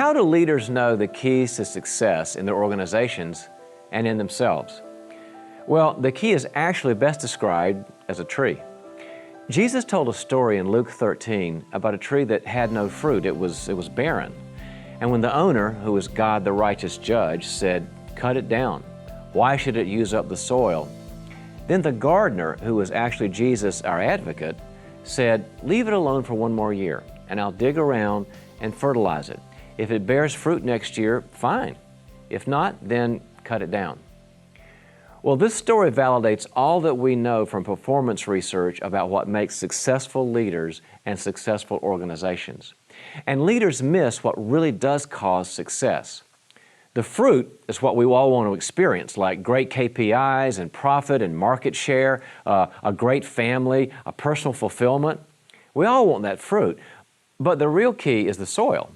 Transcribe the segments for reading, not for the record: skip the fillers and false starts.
how do leaders know the keys to success in their organizations and in themselves? Well, the key is actually best described as a tree. Jesus told a story in Luke 13 about a tree that had no fruit. It was barren. And when the owner, who was God the righteous judge, said, "Cut it down. Why should it use up the soil?" Then the gardener, who was actually Jesus, our advocate, said, "Leave it alone for one more year, and I'll dig around and fertilize it. If it bears fruit next year, fine. If not, then cut it down." Well, this story validates all that we know from performance research about what makes successful leaders and successful organizations. And leaders miss what really does cause success. The fruit is what we all want to experience, like great KPIs and profit and market share, a great family, a personal fulfillment. We all want that fruit. But the real key is the soil.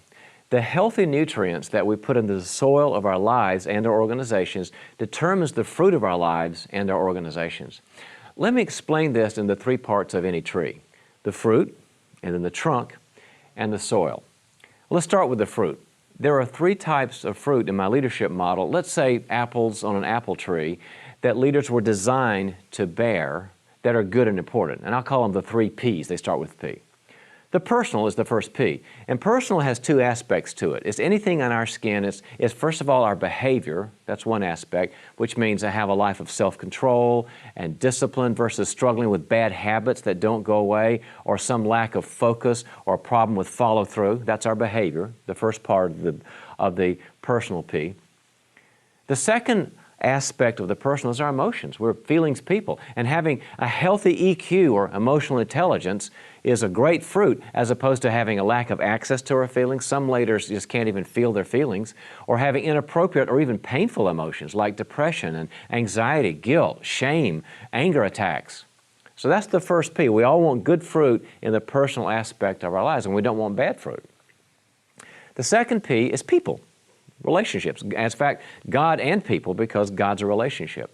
The healthy nutrients that we put into the soil of our lives and our organizations determines the fruit of our lives and our organizations. Let me explain this in the three parts of any tree: the fruit, and then the trunk, and the soil. Let's start with the fruit. There are three types of fruit in my leadership model. Let's say apples on an apple tree that leaders were designed to bear that are good and important. And I'll call them the three P's. They start with P. The personal is the first P. And personal has two aspects to it. It's anything on our skin. It's first of all our behavior. That's one aspect, which means I have a life of self-control and discipline versus struggling with bad habits that don't go away, or some lack of focus or a problem with follow-through. That's our behavior, the first part of the personal P. The second aspect of the personal is our emotions. We're feelings people, and having a healthy EQ or emotional intelligence is a great fruit, as opposed to having a lack of access to our feelings. Some leaders just can't even feel their feelings, or having inappropriate or even painful emotions like depression and anxiety, guilt, shame, anger attacks. So that's the first P. We all want good fruit in the personal aspect of our lives, and we don't want bad fruit. The second P is people. Relationships. As a fact, God and people, because God's a relationship.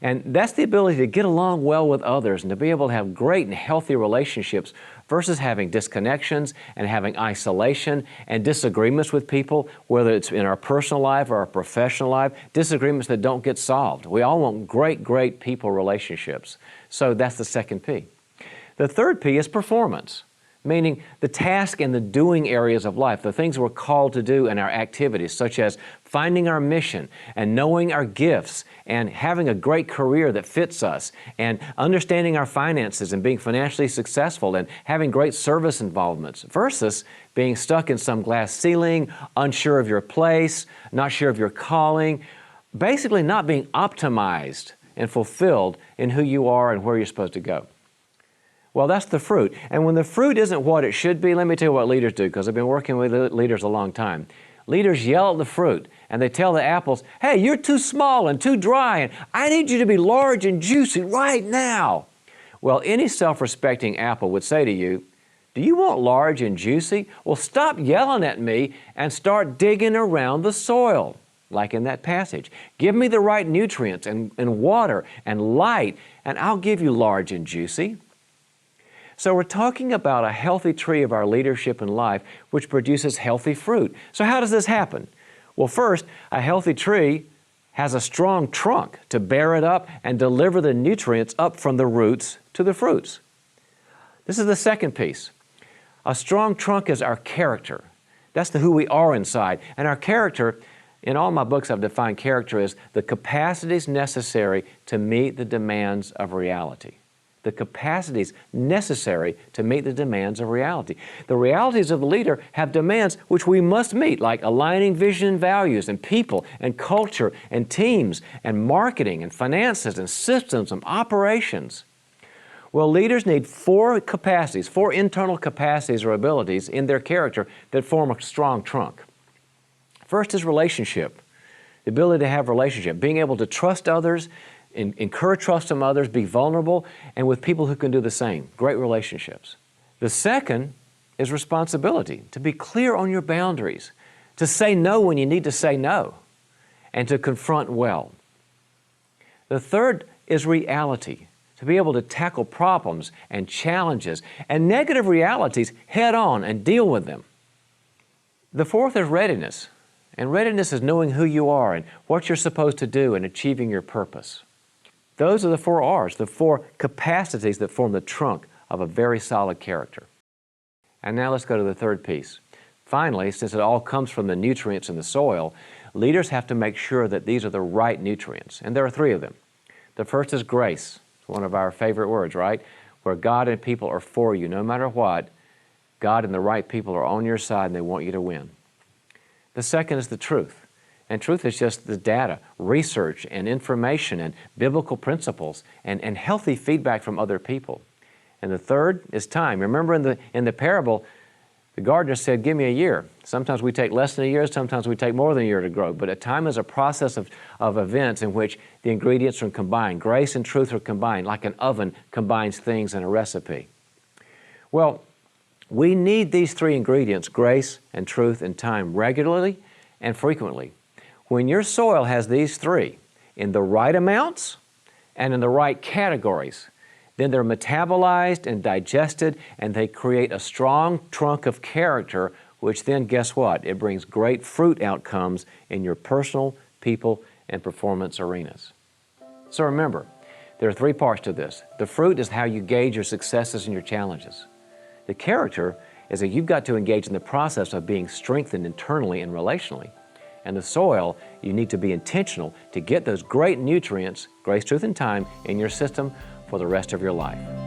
And that's the ability to get along well with others and to be able to have great and healthy relationships versus having disconnections and having isolation and disagreements with people, whether it's in our personal life or our professional life, disagreements that don't get solved. We all want great people relationships. So that's the second P. The third P is performance, meaning the task and the doing areas of life, the things we're called to do in our activities, such as finding our mission and knowing our gifts and having a great career that fits us and understanding our finances and being financially successful and having great service involvements versus being stuck in some glass ceiling, unsure of your place, not sure of your calling, basically not being optimized and fulfilled in who you are and where you're supposed to go. Well, that's the fruit. And when the fruit isn't what it should be, let me tell you what leaders do, because I've been working with leaders a long time. Leaders yell at the fruit, and they tell the apples, "Hey, you're too small and too dry, and I need you to be large and juicy right now." Well, any self-respecting apple would say to you, "Do you want large and juicy? Well, stop yelling at me and start digging around the soil," like in that passage. "Give me the right nutrients and water and light, and I'll give you large and juicy." So we're talking about a healthy tree of our leadership and life, which produces healthy fruit. So how does this happen? Well, first, a healthy tree has a strong trunk to bear it up and deliver the nutrients up from the roots to the fruits. This is the second piece. A strong trunk is our character. That's who we are inside. And our character, in all my books I've defined character as the capacities necessary to meet the demands of reality. The capacities necessary to meet the demands of reality. The realities of the leader have demands which we must meet, like aligning vision and values and people and culture and teams and marketing and finances and systems and operations. Well, leaders need four internal capacities or abilities in their character that form a strong trunk. First is relationship, the ability to have relationship, being able to trust others, incur trust from others, be vulnerable, and with people who can do the same. Great relationships. The second is responsibility, to be clear on your boundaries, to say no when you need to say no, and to confront well. The third is reality, to be able to tackle problems and challenges and negative realities head on and deal with them. The fourth is readiness. And readiness is knowing who you are and what you're supposed to do and achieving your purpose. Those are the 4 R's, the 4 capacities that form the trunk of a very solid character. And now let's go to the third piece. Finally, since it all comes from the nutrients in the soil, leaders have to make sure that these are the right nutrients. And there are 3 of them. The first is grace. It's one of our favorite words, right? Where God and people are for you. No matter what, God and the right people are on your side and they want you to win. The second is the truth. And truth is just the data, research and information and biblical principles and healthy feedback from other people. And the third is time. Remember in the parable, the gardener said, give me a year. Sometimes we take less than a year, sometimes we take more than a year to grow. But a time is a process of events in which the ingredients are combined. Grace and truth are combined, like an oven combines things in a recipe. Well, we need these 3 ingredients, grace and truth and time, regularly and frequently. When your soil has these 3 in the right amounts and in the right categories, then they're metabolized and digested and they create a strong trunk of character, which then, guess what? It brings great fruit outcomes in your personal, people, and performance arenas. So remember, there are 3 parts to this. The fruit is how you gauge your successes and your challenges. The character is that you've got to engage in the process of being strengthened internally and relationally. And the soil, you need to be intentional to get those great nutrients, grace, truth, and time, in your system for the rest of your life.